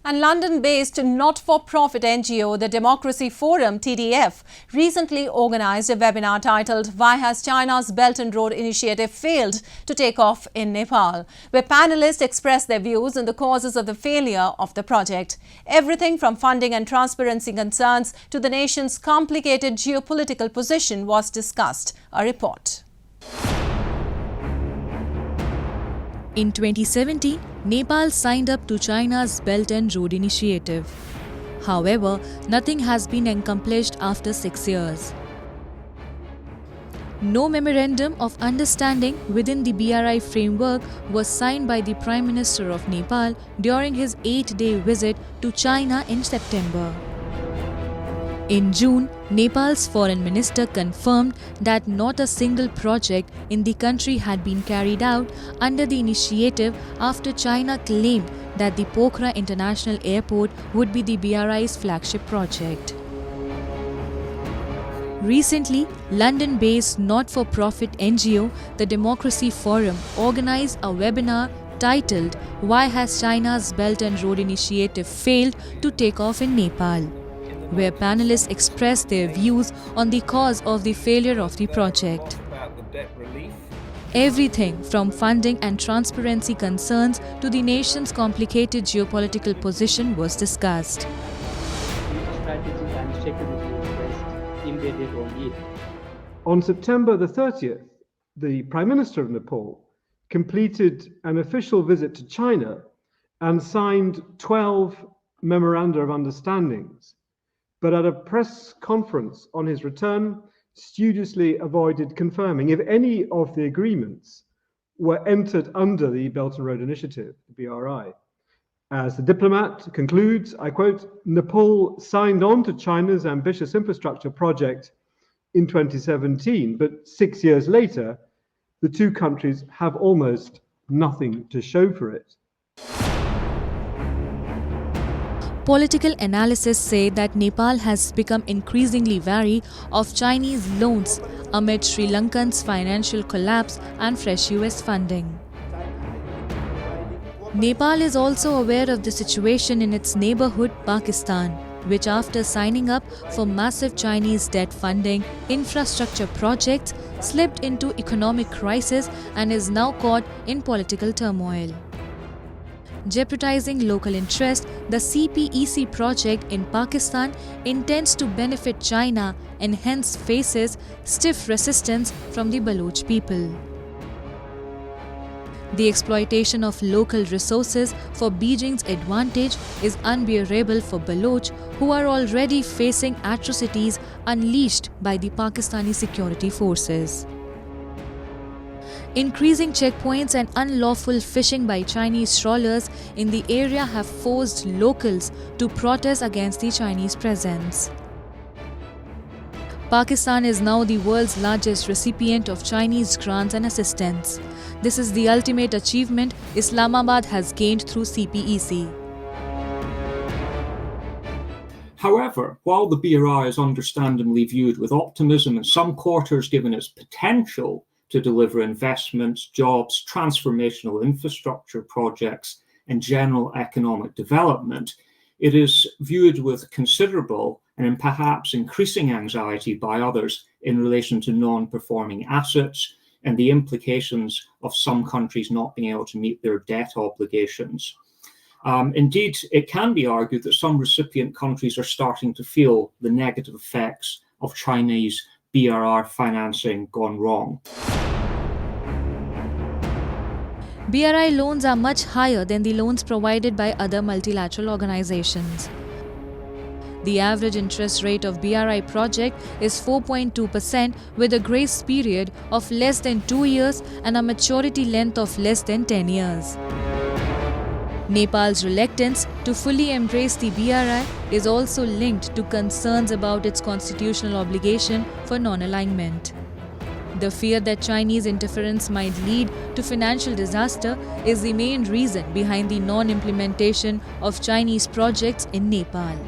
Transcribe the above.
And London-based not-for-profit NGO, the DemocracyForum (TDF), recently organised a webinar titled "Why Has China's Belt and Road Initiative Failed to Take Off in Nepal?", where panellists expressed their views on the causes of the failure of the project. Everything from funding and transparency concerns to the nation's complicated geopolitical position was discussed. A report. In 2017, Nepal signed up to China's Belt and Road Initiative. However, nothing has been accomplished after 6 years. No memorandum of understanding within the BRI framework was signed by the Prime Minister of Nepal during his 8-day visit to China in September. In June, Nepal's foreign minister confirmed that not a single project in the country had been carried out under the initiative after China claimed that the Pokhara International Airport would be the BRI's flagship project. Recently, London-based not-for-profit NGO, the DemocracyForum, organized a webinar titled "Why Has China's Belt and Road Initiative Failed to Take Off in Nepal?", where panellists expressed their views on the cause of the failure of the project. Everything from funding and transparency concerns to the nation's complicated geopolitical position was discussed. On September the 30th, the Prime Minister of Nepal completed an official visit to China and signed 12 memoranda of understandings. But at a press conference on his return, studiously avoided confirming if any of the agreements were entered under the Belt and Road Initiative, the BRI. As the diplomat concludes, I quote, "Nepal signed on to China's ambitious infrastructure project in 2017, but 6 years later, the two countries have almost nothing to show for it." Political analysts say that Nepal has become increasingly wary of Chinese loans amid Sri Lankan's financial collapse and fresh US funding. Nepal is also aware of the situation in its neighborhood, Pakistan, which after signing up for massive Chinese debt funding, infrastructure projects, slipped into economic crisis and is now caught in political turmoil. Jeopardizing local interest, the CPEC project in Pakistan intends to benefit China and hence faces stiff resistance from the Baloch people. The exploitation of local resources for Beijing's advantage is unbearable for Baloch, who are already facing atrocities unleashed by the Pakistani security forces. Increasing checkpoints and unlawful fishing by Chinese trawlers in the area have forced locals to protest against the Chinese presence. Pakistan is now the world's largest recipient of Chinese grants and assistance. This is the ultimate achievement Islamabad has gained through CPEC. However, while the BRI is understandably viewed with optimism in some quarters given its potential to deliver investments, jobs, transformational infrastructure projects, and general economic development, it is viewed with considerable and perhaps increasing anxiety by others in relation to non-performing assets and the implications of some countries not being able to meet their debt obligations. Indeed, it can be argued that some recipient countries are starting to feel the negative effects of Chinese BRI financing gone wrong. BRI loans are much higher than the loans provided by other multilateral organizations. The average interest rate of BRI project is 4.2% with a grace period of less than 2 years and a maturity length of less than 10 years. Nepal's reluctance to fully embrace the BRI is also linked to concerns about its constitutional obligation for non-alignment. The fear that Chinese interference might lead to financial disaster is the main reason behind the non-implementation of Chinese projects in Nepal.